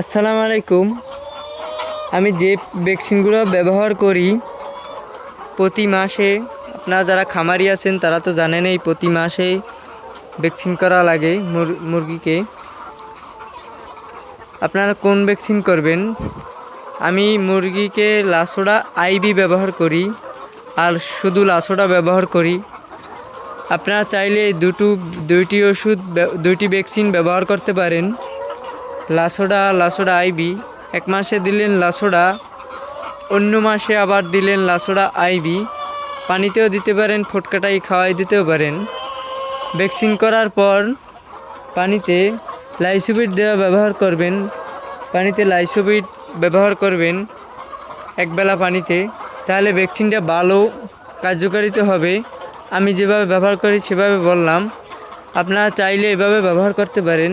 আসসালামু আলাইকুম। আমি যে ভ্যাকসিনগুলো ব্যবহার করি প্রতি মাসে, আপনারা যারা খামারি আছেন তারা তো জানেনই প্রতি মাসে ভ্যাকসিন করা লাগে মুরগিকে। আপনারা কোন ভ্যাকসিন করবেন? আমি মুরগিকে লাসোডা আইবি ব্যবহার করি আর শুধু লাসোডা ব্যবহার করি। আপনারা চাইলে দুইটি ভ্যাকসিন ব্যবহার করতে পারেন। লাসোডা আইবি এক মাসে দিলেন লাসোডা, অন্য মাসে আবার দিলেন লাসোডা আইবি। পানিতেও দিতে পারেন, ফটকাটাই খাওয়াই দিতেও পারেন। ভ্যাকসিন করার পর পানিতে লাইসোবিট ব্যবহার করবেন। পানিতে লাইসোবিট ব্যবহার করবেন একবেলা পানিতে, তাহলে ভ্যাকসিনটা ভালো কার্যকারিতা হবে। আমি যেভাবে ব্যবহার করি সেভাবে বললাম, আপনারা চাইলে এভাবে ব্যবহার করতে পারেন।